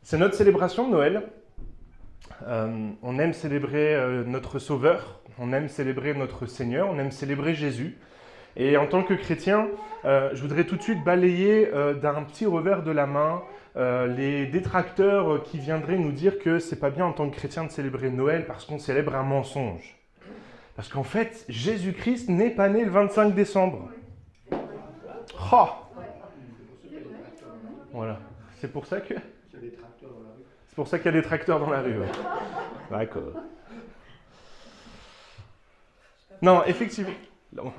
C'est notre célébration de Noël. On aime célébrer notre Sauveur, on aime célébrer notre Seigneur, on aime célébrer Jésus. Et en tant que chrétien, je voudrais tout de suite balayer d'un petit revers de la main les détracteurs qui viendraient nous dire que c'est pas bien en tant que chrétien de célébrer Noël parce qu'on célèbre un mensonge. Parce qu'en fait, Jésus-Christ n'est pas né le 25 décembre. Oh voilà, c'est pour ça que... C'est pour ça qu'il y a des tracteurs dans la rue. Ouais. D'accord. Non, effectivement. Non,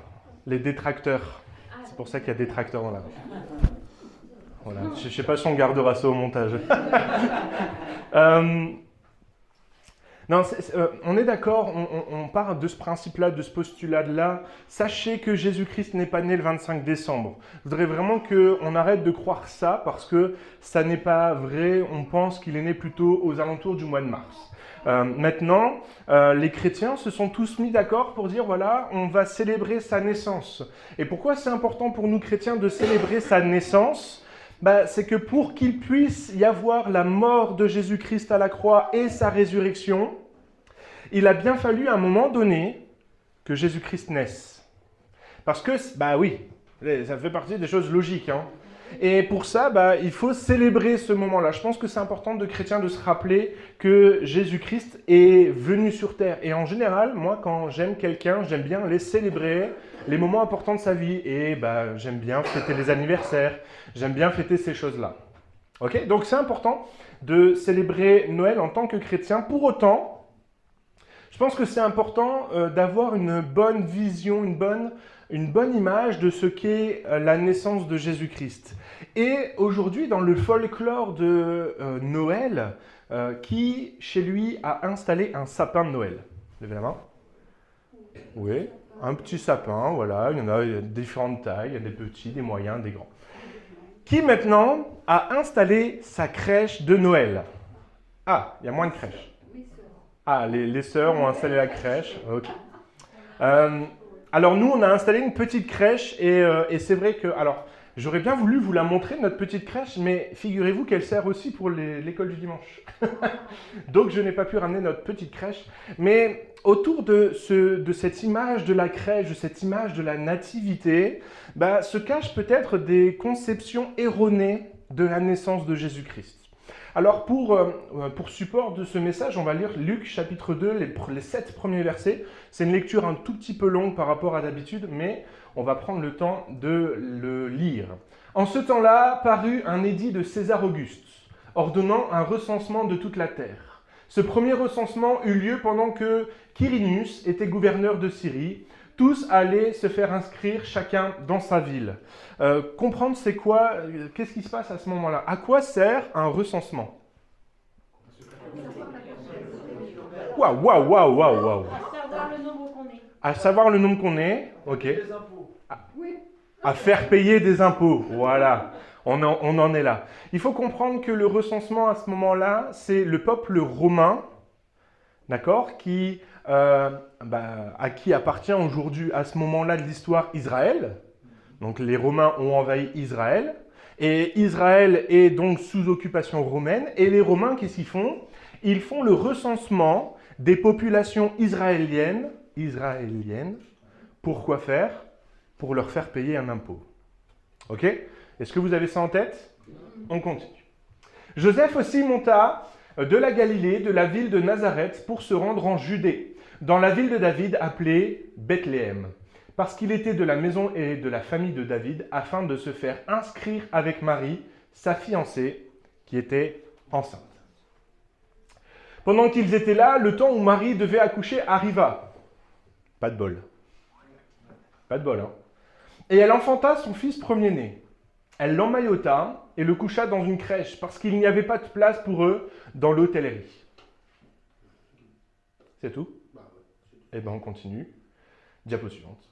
les détracteurs. C'est pour ça qu'il y a des tracteurs dans la rue. Voilà. Je ne sais pas si on gardera ça au montage. Non, on est d'accord, on part de ce principe-là, de ce postulat-là. Sachez que Jésus-Christ n'est pas né le 25 décembre. Je voudrais vraiment qu'on arrête de croire ça parce que ça n'est pas vrai. On pense qu'il est né plutôt aux alentours du mois de mars. Maintenant, les chrétiens se sont tous mis d'accord pour dire, voilà, on va célébrer sa naissance. Et pourquoi c'est important pour nous chrétiens de célébrer sa naissance ? C'est que pour qu'il puisse y avoir la mort de Jésus-Christ à la croix et sa résurrection, il a bien fallu à un moment donné que Jésus-Christ naisse. Parce que, oui, ça fait partie des choses logiques. Hein. Et pour ça, il faut célébrer ce moment-là. Je pense que c'est important de chrétiens de se rappeler que Jésus-Christ est venu sur terre. Et en général, moi, quand j'aime quelqu'un, j'aime bien les célébrer, les moments importants de sa vie. Et j'aime bien fêter les anniversaires, j'aime bien fêter ces choses-là. Ok ? Donc c'est important de célébrer Noël en tant que chrétien. Pour autant, je pense que c'est important d'avoir une bonne vision, une bonne image de ce qu'est la naissance de Jésus-Christ. Et aujourd'hui, dans le folklore de Noël, qui chez lui a installé un sapin de Noël ? Levez la main. Oui, un petit sapin, voilà, il y a de différentes tailles, il y a des petits, des moyens, des grands. Qui maintenant a installé sa crèche de Noël ? Ah, il y a moins de crèches. Ah, les sœurs ont installé la crèche, ok. Alors nous, on a installé une petite crèche et c'est vrai que... Alors, j'aurais bien voulu vous la montrer, notre petite crèche, mais figurez-vous qu'elle sert aussi pour l'école du dimanche. Donc, je n'ai pas pu ramener notre petite crèche. Mais autour de cette image de la crèche, de cette image de la nativité, se cachent peut-être des conceptions erronées de la naissance de Jésus-Christ. Alors, pour support de ce message, on va lire Luc chapitre 2, les 7 premiers versets. C'est une lecture un tout petit peu longue par rapport à d'habitude, mais on va prendre le temps de le lire. En ce temps-là, parut un édit de César Auguste, ordonnant un recensement de toute la terre. Ce premier recensement eut lieu pendant que Quirinius était gouverneur de Syrie. Tous allaient se faire inscrire chacun dans sa ville. Comprendre c'est quoi, qu'est-ce qui se passe à ce moment-là ? À quoi sert un recensement ? Waouh. Savoir le nombre qu'on est. À savoir le nombre qu'on est, ok. À faire payer des impôts, voilà. On en est là. Il faut comprendre que le recensement à ce moment-là, c'est le peuple romain, d'accord, à qui appartient aujourd'hui, à ce moment-là de l'histoire, Israël. Donc les Romains ont envahi Israël, et Israël est donc sous occupation romaine, et les Romains, qu'est-ce qu'ils font ? Ils font le recensement des populations israéliennes. Pourquoi faire ? Pour leur faire payer un impôt. Ok ? Est-ce que vous avez ça en tête ? On continue. Joseph aussi monta de la Galilée, de la ville de Nazareth, pour se rendre en Judée, dans la ville de David appelée Bethléem, parce qu'il était de la maison et de la famille de David, afin de se faire inscrire avec Marie, sa fiancée, qui était enceinte. Pendant qu'ils étaient là, le temps où Marie devait accoucher arriva. Pas de bol. Pas de bol, hein. Et elle enfanta son fils premier-né. Elle l'emmaillota et le coucha dans une crèche, parce qu'il n'y avait pas de place pour eux dans l'hôtellerie. C'est tout ? Eh bien, on continue. Diapo suivante.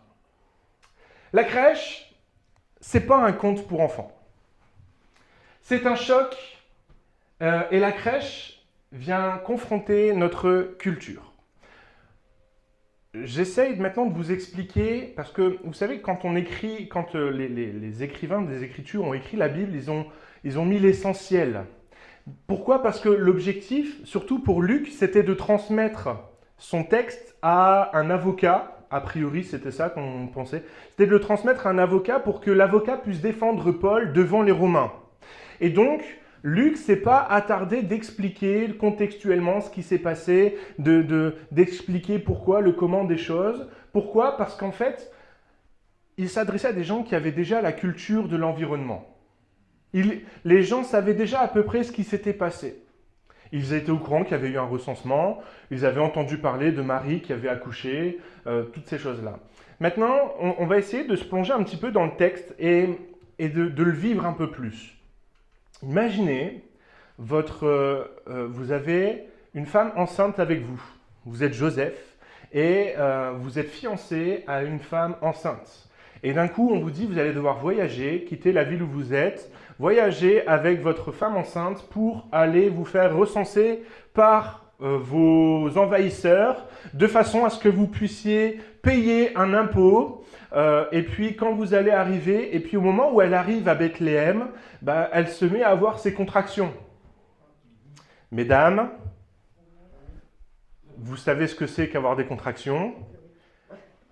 La crèche, c'est pas un conte pour enfants. C'est un choc, et la crèche vient confronter notre culture. J'essaye maintenant de vous expliquer, parce que vous savez, quand les écrivains des Écritures ont écrit la Bible, ils ont mis l'essentiel. Pourquoi ? Parce que l'objectif, surtout pour Luc, c'était de transmettre son texte à un avocat. A priori, c'était ça qu'on pensait. C'était de le transmettre à un avocat pour que l'avocat puisse défendre Paul devant les Romains. Et donc, Luc s'est pas attardé d'expliquer contextuellement ce qui s'est passé, d'expliquer pourquoi, le comment des choses. Pourquoi ? Parce qu'en fait, il s'adressait à des gens qui avaient déjà la culture de l'environnement. Les gens savaient déjà à peu près ce qui s'était passé. Ils étaient au courant qu'il y avait eu un recensement, ils avaient entendu parler de Marie qui avait accouché, toutes ces choses-là. Maintenant, on va essayer de se plonger un petit peu dans le texte et de le vivre un peu plus. Imaginez, vous avez une femme enceinte avec vous. Vous êtes Joseph et vous êtes fiancé à une femme enceinte. Et d'un coup, on vous dit, vous allez devoir voyager, quitter la ville où vous êtes, voyager avec votre femme enceinte pour aller vous faire recenser par vos envahisseurs, de façon à ce que vous puissiez payer un impôt. Et puis, quand vous allez arriver, et puis au moment où elle arrive à Bethléem, elle se met à avoir ses contractions. Mesdames, vous savez ce que c'est qu'avoir des contractions,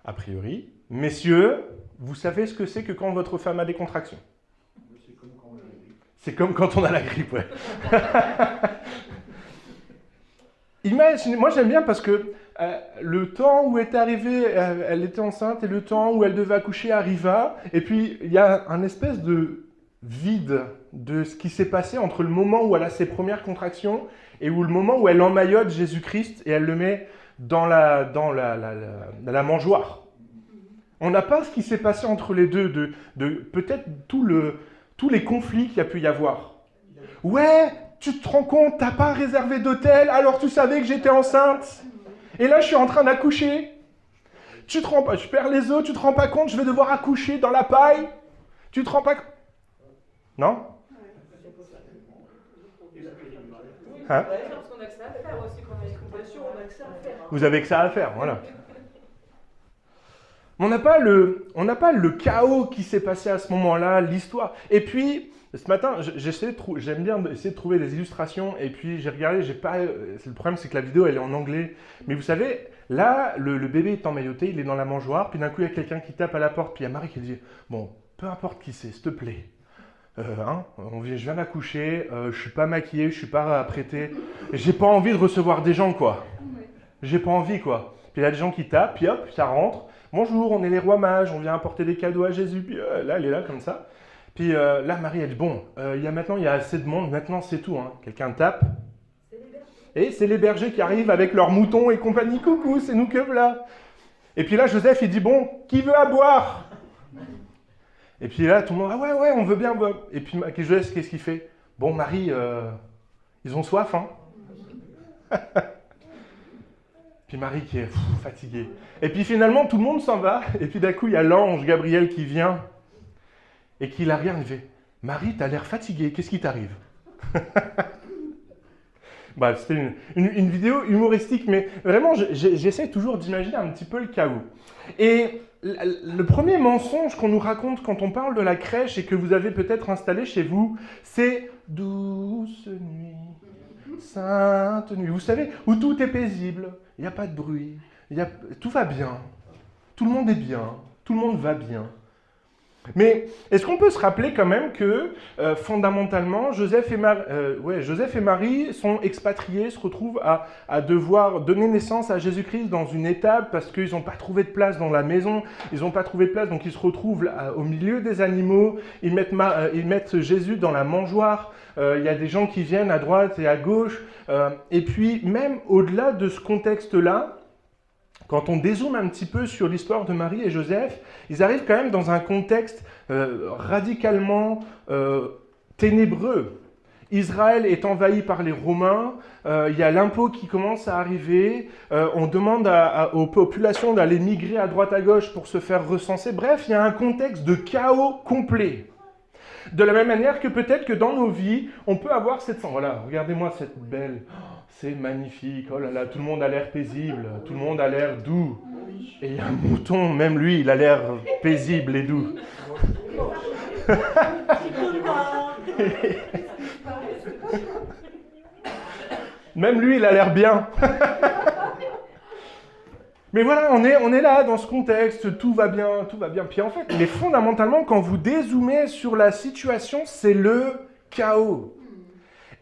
a priori. Messieurs, vous savez ce que c'est que quand votre femme a des contractions? C'est comme quand on a la grippe, ouais. Imagine, moi j'aime bien parce que le temps où est arrivée, elle était enceinte, et le temps où elle devait accoucher arriva, et puis il y a un espèce de vide de ce qui s'est passé entre le moment où elle a ses premières contractions et où le moment où elle emmaillote Jésus-Christ et elle le met dans la mangeoire. On n'a pas ce qui s'est passé entre les deux, de peut-être tous les conflits qu'il y a pu y avoir. Ouais, tu te rends compte, t'as pas réservé d'hôtel, alors tu savais que j'étais enceinte. Et là, je suis en train d'accoucher. Tu te rends pas, je perds les os, tu te rends pas compte, je vais devoir accoucher dans la paille. Tu te rends pas compte? Non? Hein? Parce qu'on a que ça à faire aussi, quand on a une compassion, on a que ça à faire. Vous avez que ça à faire, voilà. On n'a pas le chaos qui s'est passé à ce moment-là, l'histoire. Et puis, ce matin, j'aime bien essayer de trouver des illustrations. Et puis, j'ai regardé, le problème, c'est que la vidéo, elle est en anglais. Mais vous savez, là, le bébé est emmailloté, il est dans la mangeoire. Puis d'un coup, il y a quelqu'un qui tape à la porte. Puis il y a Marie qui dit, bon, peu importe qui c'est, s'il te plaît. Je viens d'accoucher, je suis pas maquillée, je suis pas apprêtée. J'ai pas envie de recevoir des gens, quoi. J'ai pas envie, quoi. Puis il y a des gens qui tapent, puis hop, ça rentre. Bonjour, on est les rois mages, on vient apporter des cadeaux à Jésus. Puis là, elle est là comme ça. Puis là, Marie, elle dit, bon, il y a assez de monde, maintenant c'est tout. Hein. Quelqu'un tape. Et c'est les bergers qui arrivent avec leurs moutons et compagnie. Coucou, c'est nous que voilà. Et puis là, Joseph, il dit, bon, qui veut à boire? Et puis là, tout le monde, ah ouais, on veut bien boire. Et puis Joseph, qu'est-ce qu'il fait? Bon, Marie, ils ont soif, hein. Puis Marie qui est fatiguée. Et puis finalement, tout le monde s'en va. Et puis d'un coup, il y a l'ange Gabriel qui vient et qui la regarde et fait « Marie, t'as l'air fatiguée, qu'est-ce qui t'arrive ?» C'était une vidéo humoristique, mais vraiment, j'essaie toujours d'imaginer un petit peu le chaos. Et le premier mensonge qu'on nous raconte quand on parle de la crèche et que vous avez peut-être installé chez vous, c'est « douce nuit, sainte nuit ». Vous savez, où tout est paisible. Il n'y a pas de bruit, tout va bien, tout le monde est bien, tout le monde va bien. Mais est-ce qu'on peut se rappeler quand même que fondamentalement, Joseph et Marie sont expatriés, se retrouvent à devoir donner naissance à Jésus-Christ dans une étable parce qu'ils n'ont pas trouvé de place dans la maison, ils n'ont pas trouvé de place, donc ils se retrouvent là, au milieu des animaux, ils mettent Jésus dans la mangeoire, il y a des gens qui viennent à droite et à gauche, et puis même au-delà de ce contexte-là, quand on dézoome un petit peu sur l'histoire de Marie et Joseph, ils arrivent quand même dans un contexte radicalement ténébreux. Israël est envahi par les Romains, il y a l'impôt qui commence à arriver, on demande aux populations d'aller migrer à droite à gauche pour se faire recenser. Bref, il y a un contexte de chaos complet. De la même manière que peut-être que dans nos vies, on peut avoir cette... Voilà, regardez-moi cette belle... C'est magnifique, oh là là, tout le monde a l'air paisible, tout le monde a l'air doux. Et il y a un mouton, même lui, il a l'air paisible et doux. Même lui, il a l'air bien. Mais voilà, on est là dans ce contexte, tout va bien, tout va bien. Puis en fait, mais fondamentalement, quand vous dézoomez sur la situation, c'est le chaos.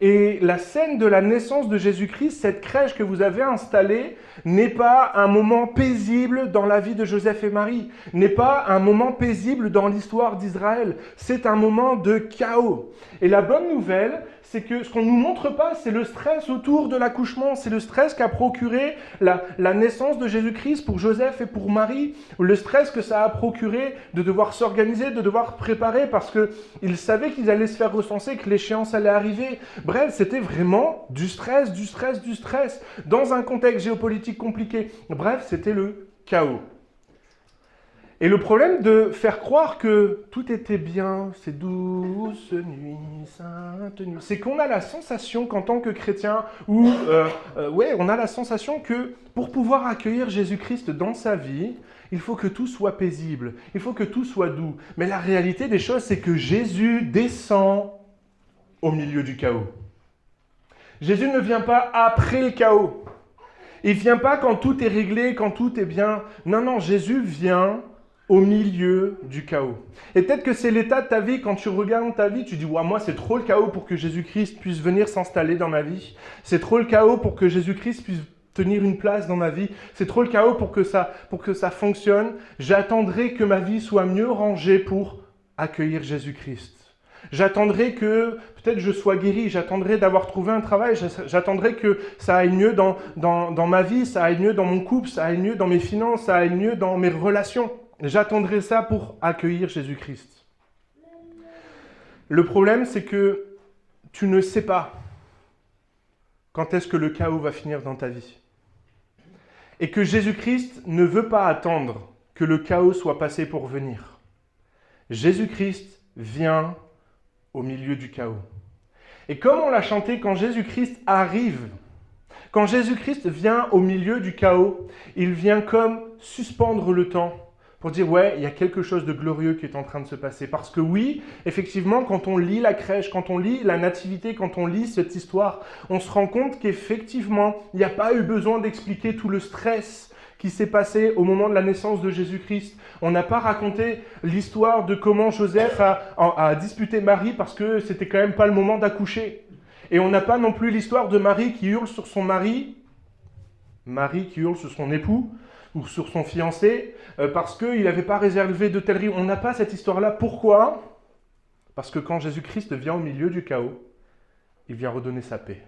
Et la scène de la naissance de Jésus-Christ, cette crèche que vous avez installée, n'est pas un moment paisible dans la vie de Joseph et Marie, n'est pas un moment paisible dans l'histoire d'Israël. C'est un moment de chaos. Et la bonne nouvelle, c'est que ce qu'on ne nous montre pas, c'est le stress autour de l'accouchement, c'est le stress qu'a procuré la naissance de Jésus-Christ pour Joseph et pour Marie, le stress que ça a procuré de devoir s'organiser, de devoir préparer, parce qu'ils savaient qu'ils allaient se faire recenser, que l'échéance allait arriver. Bref, c'était vraiment du stress, du stress, du stress, dans un contexte géopolitique compliqué. Bref, c'était le chaos. Et le problème de faire croire que tout était bien, c'est douce nuit, sainte nuit, c'est qu'on a la sensation qu'en tant que chrétien, on a la sensation que pour pouvoir accueillir Jésus-Christ dans sa vie, il faut que tout soit paisible, il faut que tout soit doux. Mais la réalité des choses, c'est que Jésus descend au milieu du chaos. Jésus ne vient pas après le chaos. Il ne vient pas quand tout est réglé, quand tout est bien. Non, Jésus vient au milieu du chaos. Et peut-être que c'est l'état de ta vie, quand tu regardes ta vie, tu dis « Ouais, moi, c'est trop le chaos pour que Jésus-Christ puisse venir s'installer dans ma vie. C'est trop le chaos pour que Jésus-Christ puisse tenir une place dans ma vie. C'est trop le chaos pour que ça fonctionne. J'attendrai que ma vie soit mieux rangée pour accueillir Jésus-Christ. J'attendrai que peut-être je sois guéri, j'attendrai d'avoir trouvé un travail, j'attendrai que ça aille mieux dans ma vie, ça aille mieux dans mon couple, ça aille mieux dans mes finances, ça aille mieux dans mes relations. J'attendrai ça pour accueillir Jésus-Christ. Le problème, c'est que tu ne sais pas quand est-ce que le chaos va finir dans ta vie. Et que Jésus-Christ ne veut pas attendre que le chaos soit passé pour venir. Jésus-Christ vient au milieu du chaos. Et comme on l'a chanté, quand Jésus-Christ arrive, quand Jésus-Christ vient au milieu du chaos, il vient comme suspendre le temps pour dire « Ouais, il y a quelque chose de glorieux qui est en train de se passer. » Parce que oui, effectivement, quand on lit la crèche, quand on lit la nativité, quand on lit cette histoire, on se rend compte qu'effectivement, il n'y a pas eu besoin d'expliquer tout le stress qui s'est passé au moment de la naissance de Jésus-Christ. On n'a pas raconté l'histoire de comment Joseph a disputé Marie parce que c'était quand même pas le moment d'accoucher. Et on n'a pas non plus l'histoire de Marie qui hurle sur son mari, Marie qui hurle sur son époux ou sur son fiancé parce qu'il n'avait pas réservé de telles rives. On n'a pas cette histoire-là. Pourquoi ? Parce que quand Jésus-Christ vient au milieu du chaos, il vient redonner sa paix.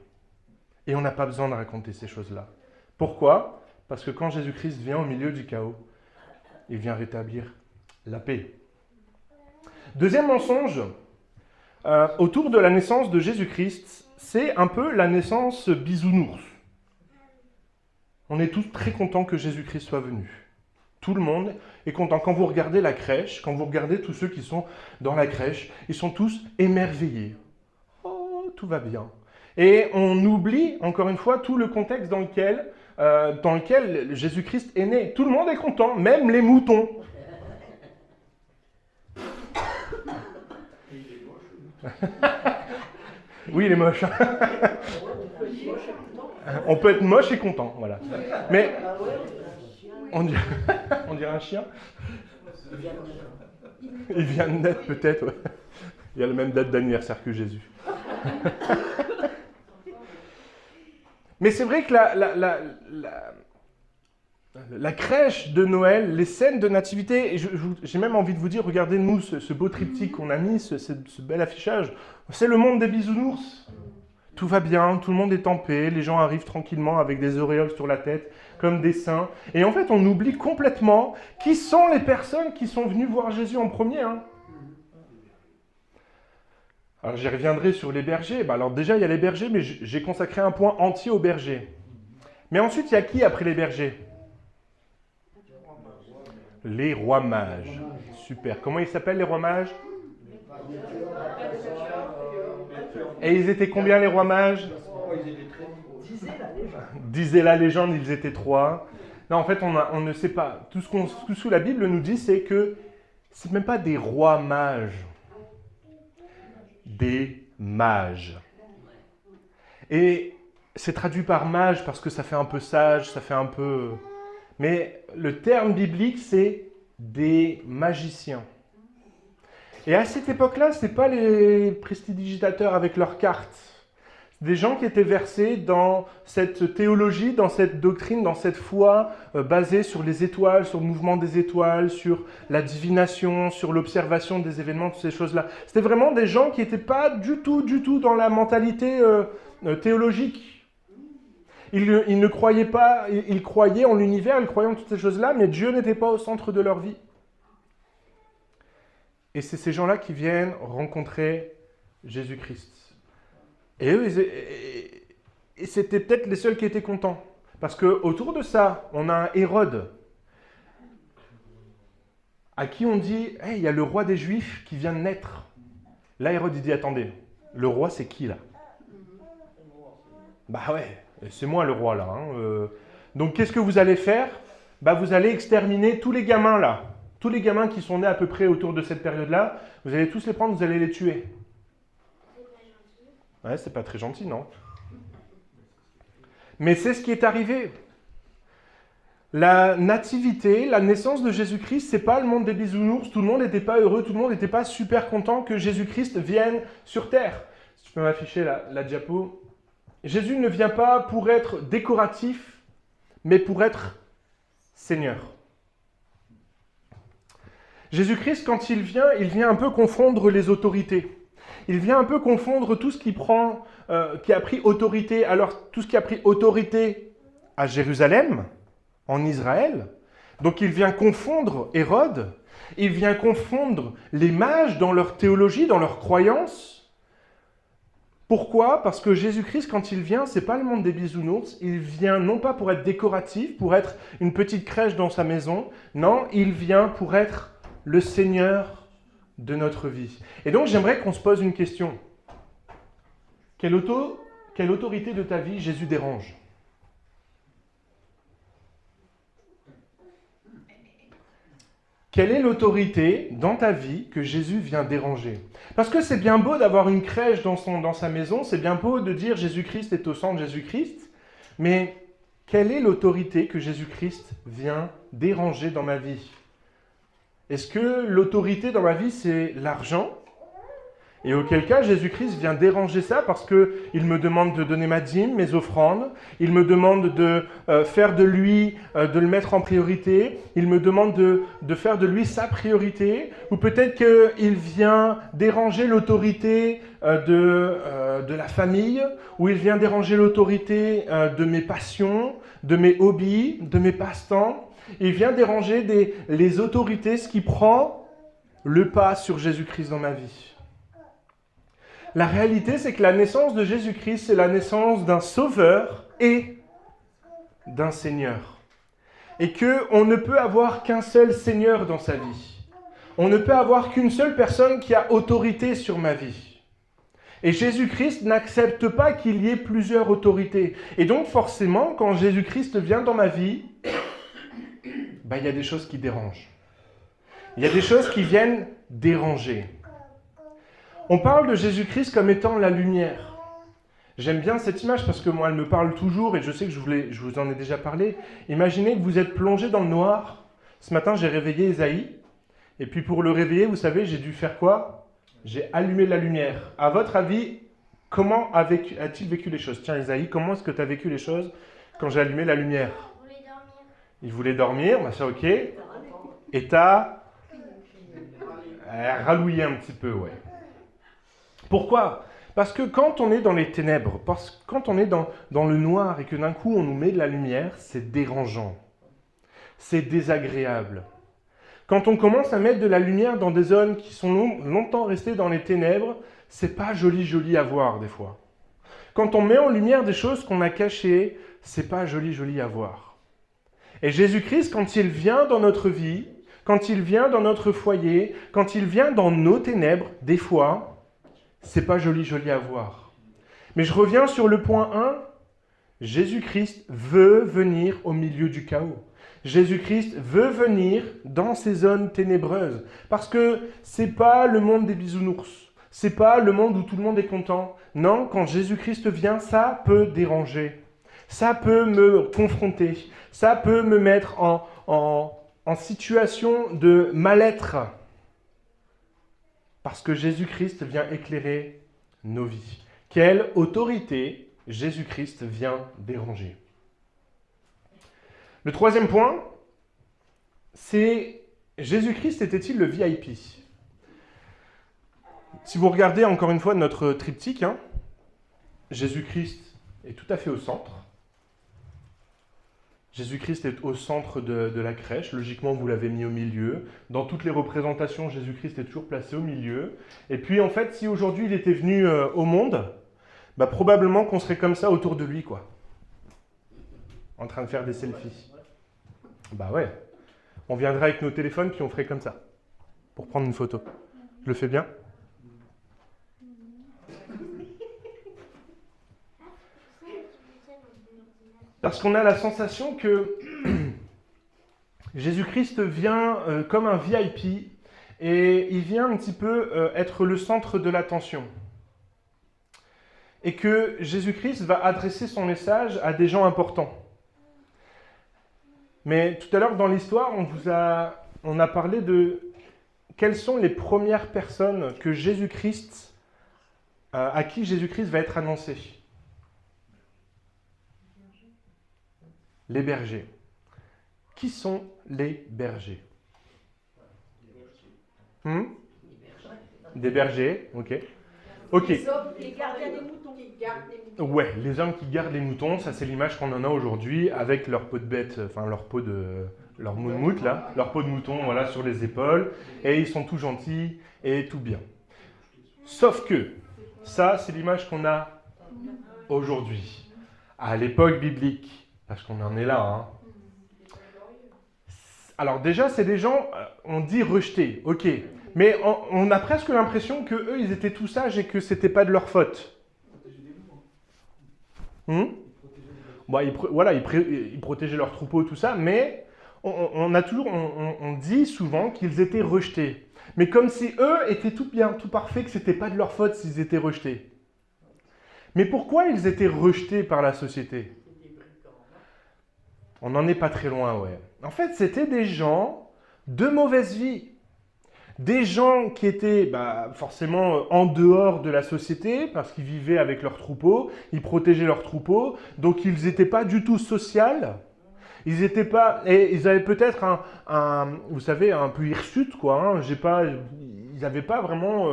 Et on n'a pas besoin de raconter ces choses-là. Pourquoi ? Parce que quand Jésus-Christ vient au milieu du chaos, il vient rétablir la paix. Deuxième mensonge, autour de la naissance de Jésus-Christ, c'est un peu la naissance bisounours. On est tous très contents que Jésus-Christ soit venu. Tout le monde est content. Quand vous regardez la crèche, quand vous regardez tous ceux qui sont dans la crèche, ils sont tous émerveillés. Oh, tout va bien. Et on oublie, encore une fois, tout le contexte dans lequel Jésus-Christ est né. Tout le monde est content, même les moutons. Oui, il est moche. On peut être moche et content, voilà. Mais on dirait un chien. Il vient de naître peut-être, ouais. Il a la même date d'anniversaire que Jésus. Mais c'est vrai que la crèche de Noël, les scènes de nativité, et j'ai même envie de vous dire, regardez-nous ce beau triptyque qu'on a mis, ce bel affichage. C'est le monde des bisounours. Tout va bien, tout le monde est en paix, les gens arrivent tranquillement avec des auréoles sur la tête, comme des saints. Et en fait, on oublie complètement qui sont les personnes qui sont venues voir Jésus en premier. Alors j'y reviendrai sur les bergers. Alors déjà, il y a les bergers, mais j'ai consacré un point entier aux bergers. Mais ensuite, il y a qui après les bergers ? Les rois mages. Super. Comment ils s'appellent, les rois mages ? Et ils étaient combien, les rois mages ? Disait la légende, ils étaient 3. Non, en fait, on ne sait pas. Tout ce que la Bible nous dit, c'est que ce n'est même pas des rois mages. Des mages. Et c'est traduit par mage parce que ça fait un peu sage, ça fait un peu... Mais le terme biblique, c'est des magiciens. Et à cette époque-là, ce n'est pas les prestidigitateurs avec leurs cartes. C'est des gens qui étaient versés dans cette théologie, dans cette doctrine, dans cette foi basée sur les étoiles, sur le mouvement des étoiles, sur la divination, sur l'observation des événements, toutes ces choses-là. C'était vraiment des gens qui n'étaient pas du tout dans la mentalité théologique. Ils ne croyaient pas, ils croyaient en l'univers, ils croyaient en toutes ces choses-là, mais Dieu n'était pas au centre de leur vie. Et c'est ces gens-là qui viennent rencontrer Jésus-Christ. Et eux, et c'était peut-être les seuls qui étaient contents. Parce qu'autour de ça, on a un Hérode, à qui on dit « Hey, il y a le roi des Juifs qui vient de naître. » Là, Hérode, il dit « Attendez, le roi, c'est qui, là ?» Bah ouais, c'est moi le roi, là. Donc, qu'est-ce que vous allez faire ? Bah, vous allez exterminer tous les gamins, là. Tous les gamins qui sont nés à peu près autour de cette période-là, vous allez tous les prendre, vous allez les tuer. Ouais, c'est pas très gentil, non ? Mais c'est ce qui est arrivé. La nativité, la naissance de Jésus-Christ, c'est pas le monde des bisounours, tout le monde n'était pas heureux, tout le monde n'était pas super content que Jésus-Christ vienne sur terre. Si tu peux m'afficher la diapo. Jésus ne vient pas pour être décoratif, mais pour être Seigneur. Jésus-Christ, quand il vient un peu confondre les autorités. Il vient un peu confondre tout ce qui a pris autorité. Alors, tout ce qui a pris autorité à Jérusalem, en Israël. Donc, il vient confondre Hérode. Il vient confondre les mages dans leur théologie, dans leurs croyances. Pourquoi ? Parce que Jésus-Christ, quand il vient, c'est pas le monde des bisounours. Il vient non pas pour être décoratif, pour être une petite crèche dans sa maison. Non, il vient pour être le Seigneur de notre vie. Et donc, j'aimerais qu'on se pose une question. Quelle autorité de ta vie Jésus dérange ? Quelle est l'autorité dans ta vie que Jésus vient déranger ? Parce que c'est bien beau d'avoir une crèche dans sa maison, c'est bien beau de dire Jésus-Christ est au centre, Jésus-Christ, mais quelle est l'autorité que Jésus-Christ vient déranger dans ma vie ? Est-ce que l'autorité dans ma vie, c'est l'argent ? Et auquel cas, Jésus-Christ vient déranger ça parce qu'il me demande de donner ma dîme, mes offrandes. Il me demande de faire de lui, de le mettre en priorité. Il me demande de faire de lui sa priorité. Ou peut-être qu'il vient déranger l'autorité de la famille. Ou il vient déranger l'autorité de mes passions, de mes hobbies, de mes passe-temps. Il vient déranger les autorités, ce qui prend le pas sur Jésus-Christ dans ma vie. La réalité, c'est que la naissance de Jésus-Christ, c'est la naissance d'un sauveur et d'un Seigneur. Et qu'on ne peut avoir qu'un seul Seigneur dans sa vie. On ne peut avoir qu'une seule personne qui a autorité sur ma vie. Et Jésus-Christ n'accepte pas qu'il y ait plusieurs autorités. Et donc forcément, quand Jésus-Christ vient dans ma vie, il y a des choses qui dérangent. Il y a des choses qui viennent déranger. On parle de Jésus-Christ comme étant la lumière. J'aime bien cette image parce que moi, elle me parle toujours et je sais que je vous en ai déjà parlé. Imaginez que vous êtes plongé dans le noir. Ce matin, j'ai réveillé Esaïe. Et puis pour le réveiller, vous savez, j'ai dû faire quoi ? J'ai allumé la lumière. À votre avis, comment a-t-il vécu les choses ? Tiens, Esaïe, comment est-ce que tu as vécu les choses quand j'ai allumé la lumière ? Il voulait dormir, c'est ok. Et t'as rallouillé un petit peu, ouais. Pourquoi ? Parce que quand on est dans les ténèbres, quand on est dans le noir et que d'un coup on nous met de la lumière, c'est dérangeant. C'est désagréable. Quand on commence à mettre de la lumière dans des zones qui sont longtemps restées dans les ténèbres, c'est pas joli à voir des fois. Quand on met en lumière des choses qu'on a cachées, c'est pas joli à voir. Et Jésus-Christ, quand il vient dans notre vie, quand il vient dans notre foyer, quand il vient dans nos ténèbres, des fois, c'est pas joli à voir. Mais je reviens sur le point 1. Jésus-Christ veut venir au milieu du chaos. Jésus-Christ veut venir dans ces zones ténébreuses. Parce que c'est pas le monde des bisounours. C'est pas le monde où tout le monde est content. Non, quand Jésus-Christ vient, ça peut déranger. Ça peut me confronter. Ça peut me mettre en situation de mal-être. Parce que Jésus-Christ vient éclairer nos vies. Quelle autorité Jésus-Christ vient déranger. Le troisième point, c'est Jésus-Christ était-il le VIP? Si vous regardez encore une fois notre triptyque, Jésus-Christ est tout à fait au centre. Jésus-Christ est au centre de la crèche. Logiquement, vous l'avez mis au milieu. Dans toutes les représentations, Jésus-Christ est toujours placé au milieu. Et puis, en fait, si aujourd'hui il était venu au monde, probablement qu'on serait comme ça autour de lui, quoi. En train de faire des selfies. Bah ouais. On viendrait avec nos téléphones puis on ferait comme ça. Pour prendre une photo. Je le fais bien ? Parce qu'on a la sensation que Jésus-Christ vient comme un VIP et il vient un petit peu être le centre de l'attention. Et que Jésus-Christ va adresser son message à des gens importants. Mais tout à l'heure dans l'histoire, on a parlé de quelles sont les premières personnes que Jésus-Christ, à qui Jésus-Christ va être annoncé. Les bergers. Qui sont les bergers? Des bergers, ok. Ok. Les gardiens des moutons. Ouais, les hommes qui gardent les moutons, ça c'est l'image qu'on en a aujourd'hui avec leur peau de bête, enfin leur moumoute là, leur peau de mouton voilà sur les épaules, et ils sont tout gentils et tout bien. Sauf que ça c'est l'image qu'on a aujourd'hui. À l'époque biblique, parce qu'on en est là. Alors déjà c'est des gens, on dit rejetés, ok, mais on a presque l'impression que eux ils étaient tout sages et que c'était pas de leur faute. Ils protégeaient leurs troupeaux, tout ça, mais on dit souvent qu'ils étaient rejetés. Mais comme si eux étaient tout bien, tout parfait, que c'était pas de leur faute s'ils étaient rejetés. Mais pourquoi ils étaient rejetés par la société? On n'en est pas très loin, ouais. En fait, c'était des gens de mauvaise vie. Des gens qui étaient forcément en dehors de la société, parce qu'ils vivaient avec leurs troupeaux, ils protégeaient leurs troupeaux, donc ils n'étaient pas du tout sociaux. Ils avaient peut-être vous savez, un peu hirsute, quoi. Ils n'avaient pas vraiment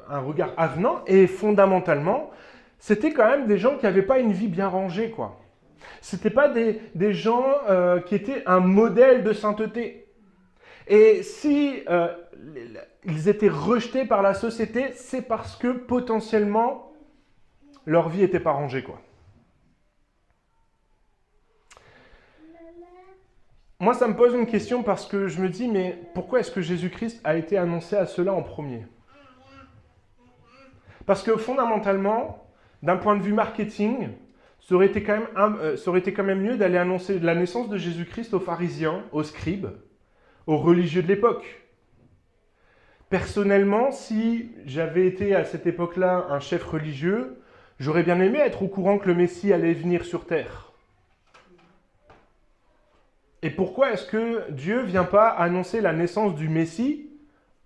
un regard avenant, et fondamentalement, c'était quand même des gens qui n'avaient pas une vie bien rangée, quoi. C'était pas des gens qui étaient un modèle de sainteté. Et si ils étaient rejetés par la société, c'est parce que potentiellement leur vie n'était pas rangée, quoi. Moi, ça me pose une question parce que je me dis, mais pourquoi est-ce que Jésus-Christ a été annoncé à ceux-là en premier? Parce que fondamentalement, d'un point de vue marketing, ça aurait été quand même mieux d'aller annoncer la naissance de Jésus-Christ aux pharisiens, aux scribes, aux religieux de l'époque. Personnellement, si j'avais été à cette époque-là un chef religieux, j'aurais bien aimé être au courant que le Messie allait venir sur terre. Et pourquoi est-ce que Dieu ne vient pas annoncer la naissance du Messie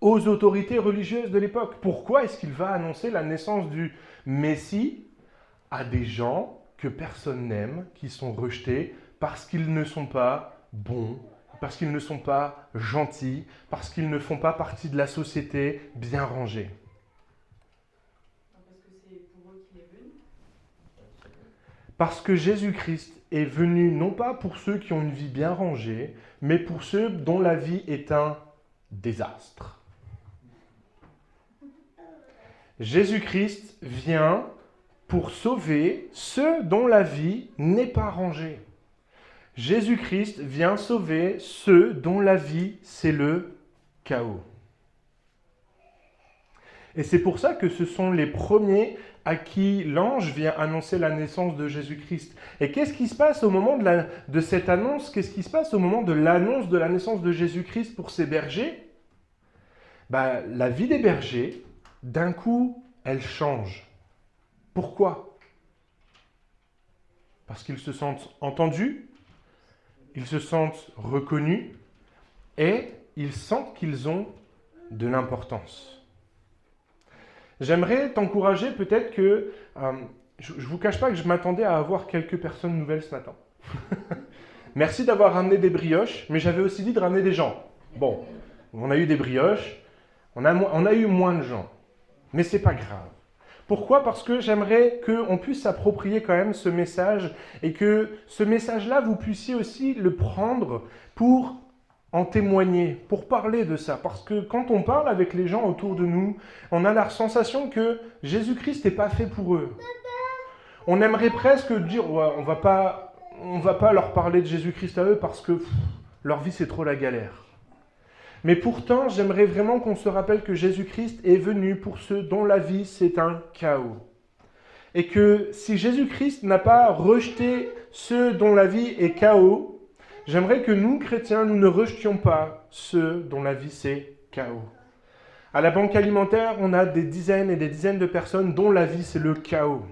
aux autorités religieuses de l'époque? Pourquoi est-ce qu'il va annoncer la naissance du Messie à des gens que personne n'aime, qui sont rejetés parce qu'ils ne sont pas bons, parce qu'ils ne sont pas gentils, parce qu'ils ne font pas partie de la société bien rangée? Parce que c'est pour eux qu'il est venu. Parce que Jésus-Christ est venu non pas pour ceux qui ont une vie bien rangée, mais pour ceux dont la vie est un désastre. Jésus-Christ vient pour sauver ceux dont la vie n'est pas rangée. Jésus-Christ vient sauver ceux dont la vie, c'est le chaos. Et c'est pour ça que ce sont les premiers à qui l'ange vient annoncer la naissance de Jésus-Christ. Et qu'est-ce qui se passe au moment de cette annonce? Qu'est-ce qui se passe au moment de l'annonce de la naissance de Jésus-Christ pour ces bergers? La vie des bergers d'un coup, elle change. Pourquoi ? Parce qu'ils se sentent entendus, ils se sentent reconnus et ils sentent qu'ils ont de l'importance. J'aimerais t'encourager peut-être que... je ne vous cache pas que je m'attendais à avoir quelques personnes nouvelles ce matin. Merci d'avoir ramené des brioches, mais j'avais aussi dit de ramener des gens. Bon, on a eu des brioches, on a eu moins de gens, mais c'est pas grave. Pourquoi ? Parce que j'aimerais qu'on puisse s'approprier quand même ce message et que ce message-là, vous puissiez aussi le prendre pour en témoigner, pour parler de ça. Parce que quand on parle avec les gens autour de nous, on a la sensation que Jésus-Christ n'est pas fait pour eux. On aimerait presque dire, ouais, on va pas leur parler de Jésus-Christ à eux parce que leur vie c'est trop la galère. Mais pourtant, j'aimerais vraiment qu'on se rappelle que Jésus-Christ est venu pour ceux dont la vie c'est un chaos. Et que si Jésus-Christ n'a pas rejeté ceux dont la vie est chaos, j'aimerais que nous, chrétiens, nous ne rejetions pas ceux dont la vie c'est chaos. À la banque alimentaire, on a des dizaines et des dizaines de personnes dont la vie c'est le chaos.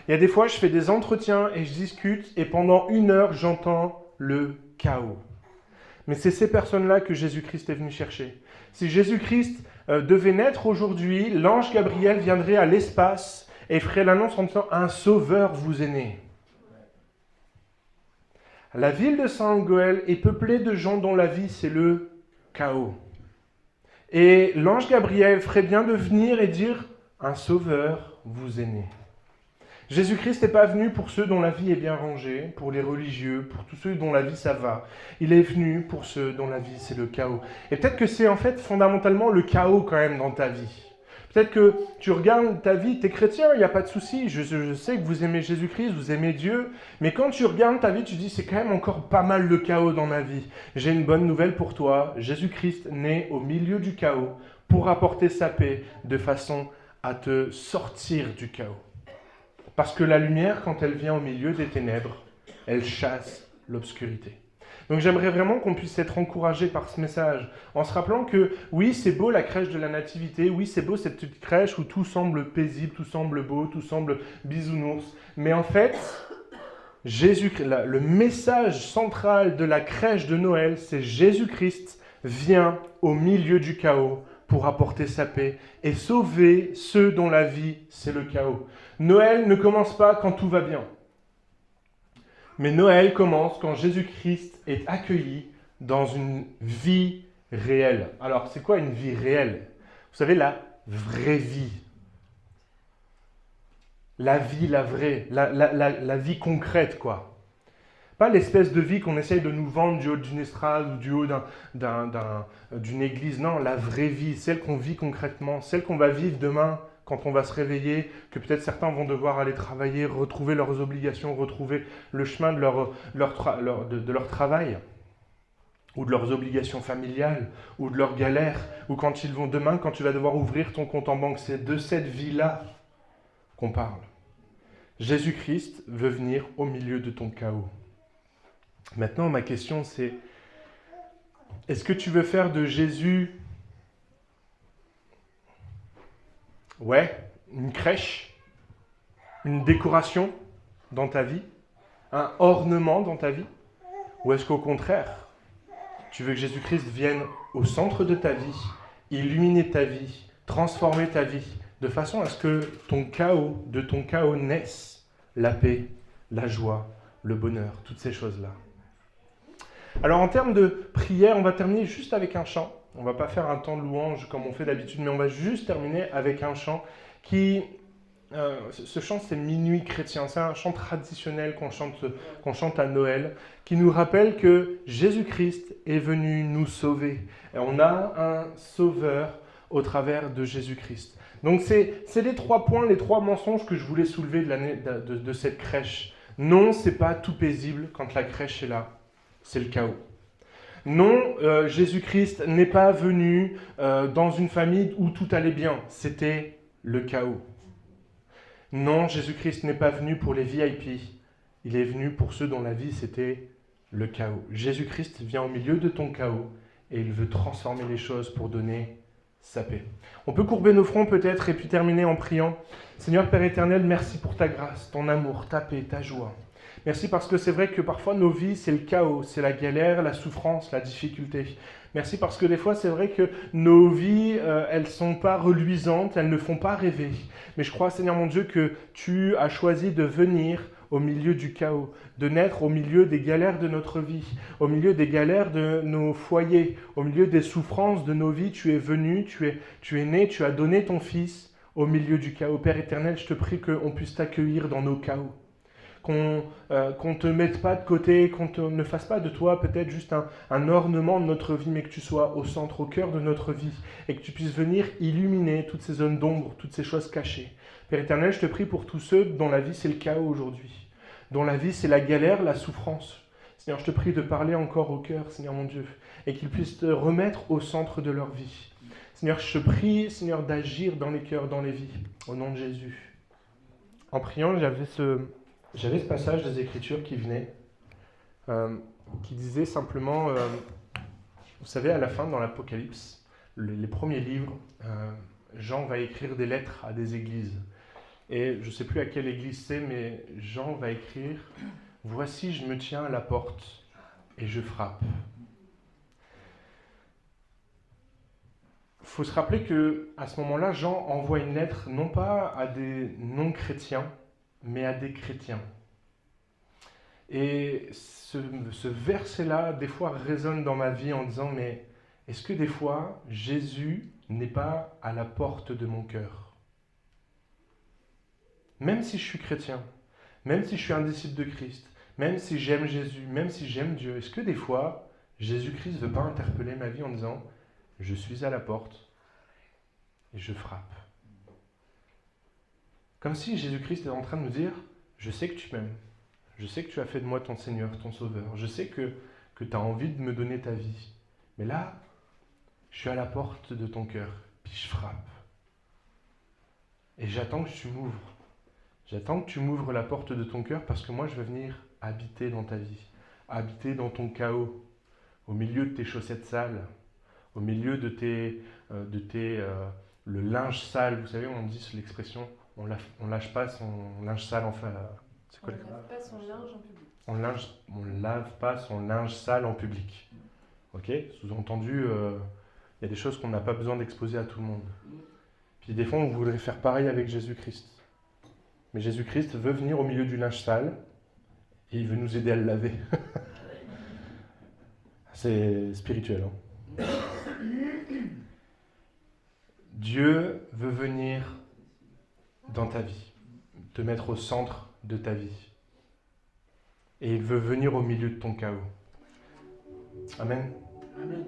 Il y a des fois, je fais des entretiens et je discute et pendant 1 heure, j'entends le chaos. Mais c'est ces personnes-là que Jésus-Christ est venu chercher. Si Jésus-Christ devait naître aujourd'hui, l'ange Gabriel viendrait à l'espace et ferait l'annonce en disant « Un sauveur vous est né ». La ville de Saint-Goël est peuplée de gens dont la vie c'est le chaos. Et l'ange Gabriel ferait bien de venir et dire « Un sauveur vous est né ». Jésus-Christ n'est pas venu pour ceux dont la vie est bien rangée, pour les religieux, pour tous ceux dont la vie ça va. Il est venu pour ceux dont la vie c'est le chaos. Et peut-être que c'est en fait fondamentalement le chaos quand même dans ta vie. Peut-être que tu regardes ta vie, tu es chrétien, il n'y a pas de souci, je sais que vous aimez Jésus-Christ, vous aimez Dieu, mais quand tu regardes ta vie, tu te dis c'est quand même encore pas mal le chaos dans ma vie. J'ai une bonne nouvelle pour toi, Jésus-Christ naît au milieu du chaos pour apporter sa paix de façon à te sortir du chaos. Parce que la lumière, quand elle vient au milieu des ténèbres, elle chasse l'obscurité. Donc j'aimerais vraiment qu'on puisse être encouragé par ce message, en se rappelant que oui, c'est beau la crèche de la nativité, oui, c'est beau cette petite crèche où tout semble paisible, tout semble beau, tout semble bisounours. Mais en fait, le message central de la crèche de Noël, c'est Jésus-Christ vient au milieu du chaos pour apporter sa paix et sauver ceux dont la vie, c'est le chaos. Noël ne commence pas quand tout va bien. Mais Noël commence quand Jésus-Christ est accueilli dans une vie réelle. Alors, c'est quoi une vie réelle ? Vous savez, la vraie vie. La vie, la vraie, la vie concrète, quoi. Pas l'espèce de vie qu'on essaye de nous vendre du haut d'une estrade ou du haut d'une église. Non, la vraie vie, celle qu'on vit concrètement, celle qu'on va vivre demain quand on va se réveiller, que peut-être certains vont devoir aller travailler, retrouver leurs obligations, retrouver le chemin de leur travail, ou de leurs obligations familiales, ou de leurs galères, ou quand ils vont demain, quand tu vas devoir ouvrir ton compte en banque. C'est de cette vie-là qu'on parle. Jésus-Christ veut venir au milieu de ton chaos. Maintenant, ma question c'est, est-ce que tu veux faire de Jésus, une crèche, une décoration dans ta vie, un ornement dans ta vie? Ou est-ce qu'au contraire, tu veux que Jésus-Christ vienne au centre de ta vie, illuminer ta vie, transformer ta vie, de façon à ce que de ton chaos naisse la paix, la joie, le bonheur, toutes ces choses-là. Alors en termes de prière, on va terminer juste avec un chant. On ne va pas faire un temps de louange comme on fait d'habitude, mais on va juste terminer avec un chant qui... ce chant, c'est Minuit chrétien. C'est un chant traditionnel qu'on chante à Noël, qui nous rappelle que Jésus-Christ est venu nous sauver. Et on a un sauveur au travers de Jésus-Christ. Donc c'est les 3 points, les 3 mensonges que je voulais soulever de cette crèche. Non, c'est pas tout paisible quand la crèche est là. C'est le chaos. Non, Jésus-Christ n'est pas venu dans une famille où tout allait bien. C'était le chaos. Non, Jésus-Christ n'est pas venu pour les VIP. Il est venu pour ceux dont la vie, c'était le chaos. Jésus-Christ vient au milieu de ton chaos et il veut transformer les choses pour donner sa paix. On peut courber nos fronts peut-être et puis terminer en priant. Seigneur Père éternel, merci pour ta grâce, ton amour, ta paix, ta joie. Merci parce que c'est vrai que parfois nos vies, c'est le chaos, c'est la galère, la souffrance, la difficulté. Merci parce que des fois, c'est vrai que nos vies, elles ne sont pas reluisantes, elles ne font pas rêver. Mais je crois, Seigneur mon Dieu, que tu as choisi de venir au milieu du chaos, de naître au milieu des galères de notre vie, au milieu des galères de nos foyers, au milieu des souffrances de nos vies. Tu es venu, tu es né, tu as donné ton Fils au milieu du chaos. Père éternel, je te prie qu'on puisse t'accueillir dans nos chaos. Qu'on ne te mette pas de côté, ne fasse pas de toi peut-être juste un ornement de notre vie, mais que tu sois au centre, au cœur de notre vie, et que tu puisses venir illuminer toutes ces zones d'ombre, toutes ces choses cachées. Père éternel, je te prie pour tous ceux dont la vie c'est le chaos aujourd'hui, dont la vie c'est la galère, la souffrance. Seigneur, je te prie de parler encore au cœur, Seigneur mon Dieu, et qu'ils puissent te remettre au centre de leur vie. Seigneur, je te prie, Seigneur, d'agir dans les cœurs, dans les vies, au nom de Jésus. En priant, j'avais ce passage des Écritures qui venait, qui disait simplement, vous savez, à la fin, dans l'Apocalypse, les premiers livres, Jean va écrire des lettres à des églises. Et je ne sais plus à quelle église c'est, mais Jean va écrire « Voici, je me tiens à la porte et je frappe ». Il faut se rappeler qu'à ce moment-là, Jean envoie une lettre non pas à des non-chrétiens, mais à des chrétiens. Et ce verset-là, des fois, résonne dans ma vie en disant, mais est-ce que des fois, Jésus n'est pas à la porte de mon cœur? Même si je suis chrétien, même si je suis un disciple de Christ, même si j'aime Jésus, même si j'aime Dieu, est-ce que des fois, Jésus-Christ ne veut pas interpeller ma vie en disant, je suis à la porte et je frappe? Comme si Jésus-Christ est en train de nous dire, je sais que tu m'aimes, je sais que tu as fait de moi ton Seigneur, ton Sauveur, je sais que tu as envie de me donner ta vie, mais là, je suis à la porte de ton cœur, puis je frappe. Et j'attends que tu m'ouvres. J'attends que tu m'ouvres la porte de ton cœur parce que moi, je veux venir habiter dans ta vie, habiter dans ton chaos, au milieu de tes chaussettes sales, au milieu de le linge sale. Vous savez, on dit l'expression, on lâche pas son linge sale, enfin, c'est quoi? On lave pas son linge en public. On lave pas son linge sale en public. Ok? Sous-entendu, il y a des choses qu'on n'a pas besoin d'exposer à tout le monde. Puis des fois, on voudrait faire pareil avec Jésus-Christ. Mais Jésus-Christ veut venir au milieu du linge sale et il veut nous aider à le laver. C'est spirituel, hein? Dieu veut venir dans ta vie, te mettre au centre de ta vie. Et il veut venir au milieu de ton chaos. Amen. Amen.